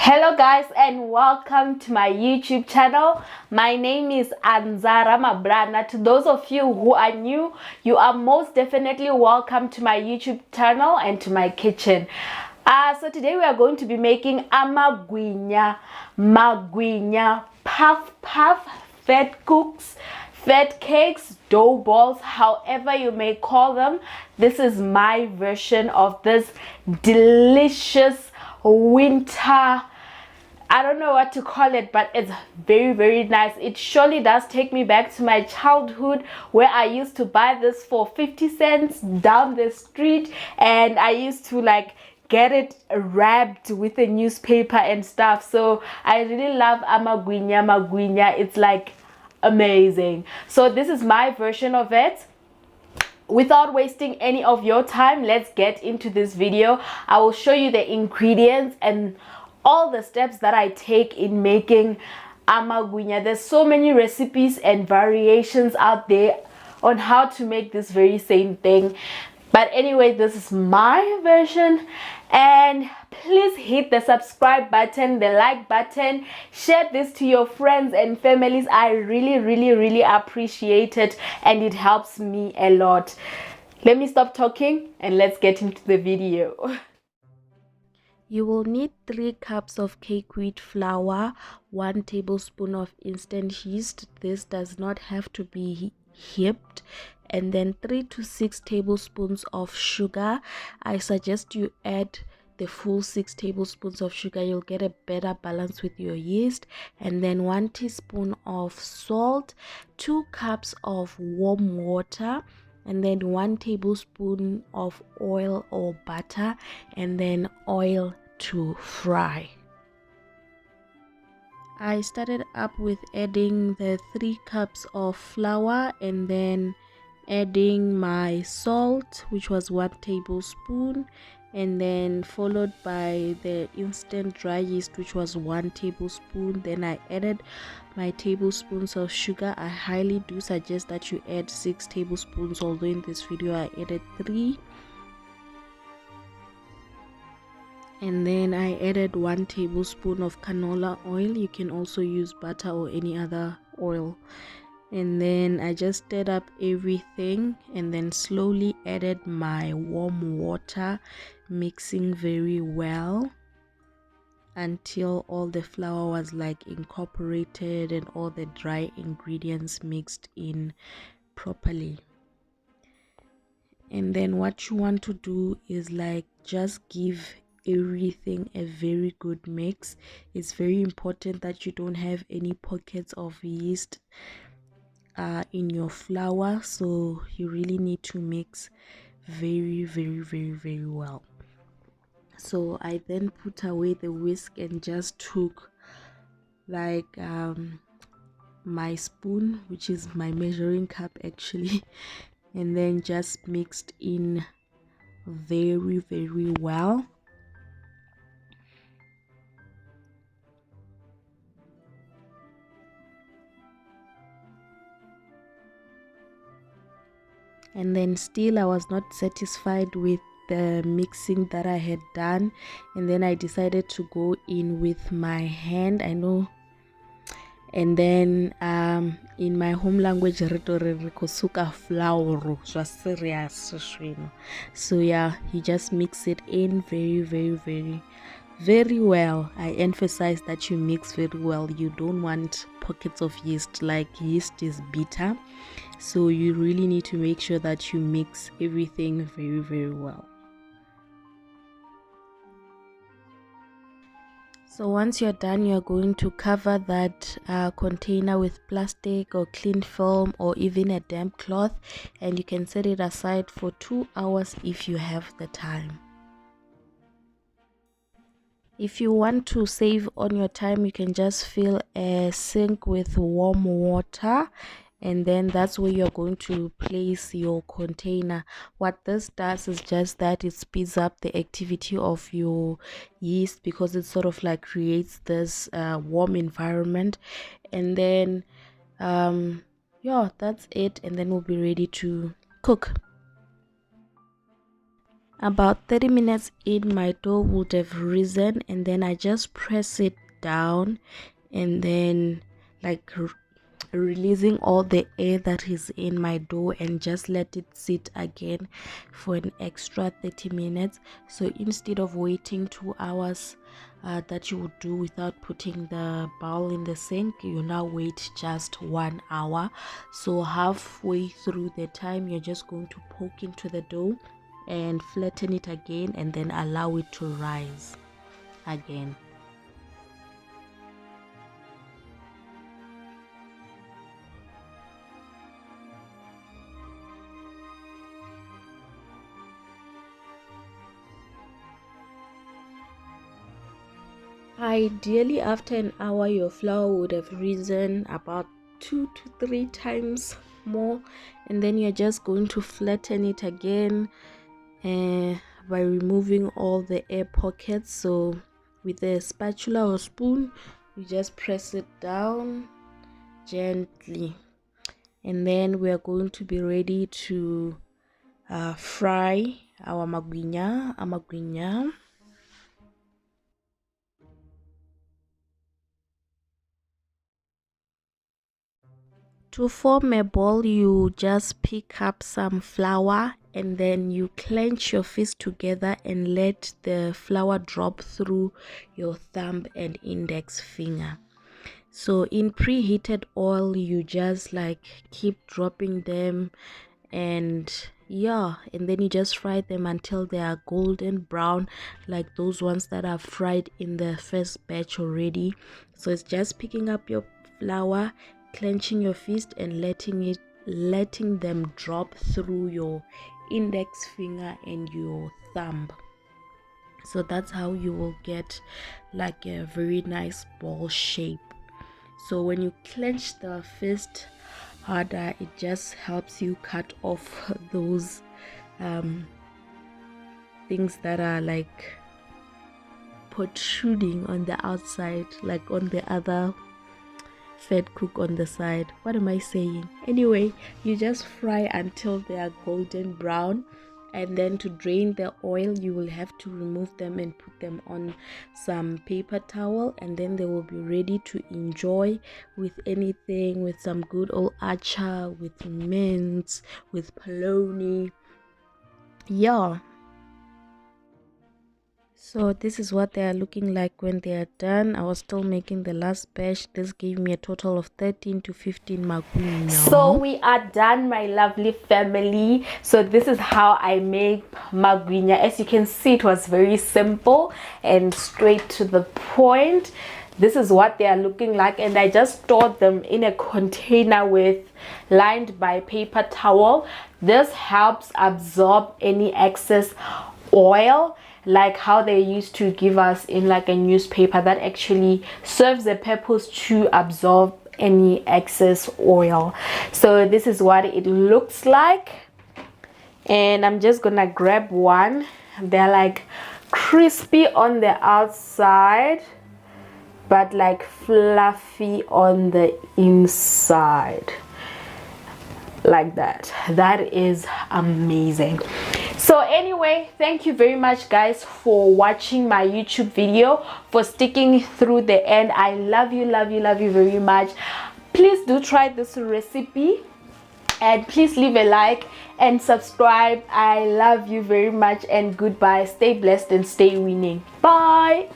Hello guys and welcome to my YouTube channel. My name is ANZA-T. To those of you who are new, you are most definitely welcome to my YouTube channel and to my kitchen. So today we are going to be making Amagwinya, Magwinya, puff, fat cooks, fat cakes, dough balls, however you may call them. This is my version of this delicious winter, I don't know what to call it, but it's very nice. It surely does take me back to my childhood where I used to buy this for 50 cents down the street, and I used to like get it wrapped with a newspaper and stuff. So I really love Magwinya. It's like amazing. So this is my version of it. Without wasting any of your time, let's get into this video. I will show you the ingredients and all the steps that I take in making Amagwinya. There's so many recipes and variations out there on how to make this very same thing, but anyway, this is my version. And please hit the subscribe button, the like button, share this to your friends and families. I really appreciate it, and it helps me a lot. Let me stop talking and let's get into the video. You will need 3 cups of cake wheat flour, 1 tablespoon of instant yeast. This does not have to be heaped, and then 3 to 6 tablespoons of sugar. I suggest you add the full 6 tablespoons of sugar. You'll get a better balance with your yeast. And then 1 teaspoon of salt, 2 cups of warm water, and then 1 tablespoon of oil or butter, and then oil to fry. I started up with adding the 3 cups of flour, and then adding my salt, which was 1 tablespoon, and then followed by the instant dry yeast, which was 1 tablespoon. Then I added my tablespoons of sugar. I highly do suggest that you add 6 tablespoons, although in this video I added 3. And then I added 1 tablespoon of canola oil. You can also use butter or any other oil. And then I just stirred up everything, and then slowly added my warm water, mixing very well until all the flour was like incorporated and all the dry ingredients mixed in properly. And then what you want to do is like just give everything a very good mix. It's very important that you don't have any pockets of yeast in your flour, so you really need to mix very well. So I then put away the whisk and just took like my spoon, which is my measuring cup actually, and then just mixed in very well. And then still I was not satisfied with the mixing that I had done, and then I decided to go in with my hand. I know, and then in my home language kosuka flour, so yeah, you just mix it in very well. I emphasize that you mix very well. You don't want pockets of yeast, like yeast is bitter, so you really need to make sure that you mix everything very well. So once you're done, you're going to cover that container with plastic or cling film or even a damp cloth, and you can set it aside for 2 hours if you have the time. If you want to save on your time, you can just fill a sink with warm water, and then that's where you're going to place your container. What this does is just that it speeds up the activity of your yeast, because it sort of like creates this warm environment. And then yeah, that's it, and then we'll be ready to cook. About 30 minutes in, my dough would have risen, and then I just press it down and then like releasing all the air that is in my dough, and just let it sit again for an extra 30 minutes. So instead of waiting 2 hours that you would do without putting the bowl in the sink, you now wait just 1 hour. So halfway through the time, you're just going to poke into the dough and flatten it again, and then allow it to rise again. Ideally, after an hour, your flour would have risen about 2 to 3 times more, and then you're just going to flatten it again by removing all the air pockets. So with a spatula or spoon, you just press it down gently, and then we are going to be ready to fry our amagwinya. To form a ball, you just pick up some flour and then you clench your fist together and let the flour drop through your thumb and index finger. So in preheated oil, you just like keep dropping them, and yeah, and then you just fry them until they are golden brown, like those ones that are fried in the first batch already. So it's just picking up your flour, clenching your fist and letting them drop through your index finger and your thumb. So that's how you will get like a very nice ball shape. So when you clench the fist harder, it just helps you cut off those things that are like protruding on the outside, like on the other fed cook on the side. What am I saying? Anyway, you just fry until they are golden brown, and then to drain the oil, you will have to remove them and put them on some paper towel, and then they will be ready to enjoy with anything, with some good old acha, with mince, with polony. Yeah. So this is what they are looking like when they are done. I was still making the last batch. This gave me a total of 13 to 15 magwinya. So we are done, my lovely family. So this is how I make magwinya. As you can see, it was very simple and straight to the point. This is what they are looking like, and I just stored them in a container lined by paper towel. This helps absorb any excess oil, like how they used to give us in like a newspaper, that actually serves the purpose to absorb any excess oil. So this is what it looks like, and I'm just gonna grab one. They're like crispy on the outside but like fluffy on the inside, like that. That is amazing. So anyway, thank you very much guys for watching my YouTube video, for sticking through the end. I love you very much. Please do try this recipe, and please leave a like and subscribe. I love you very much, and goodbye. Stay blessed and stay winning. Bye.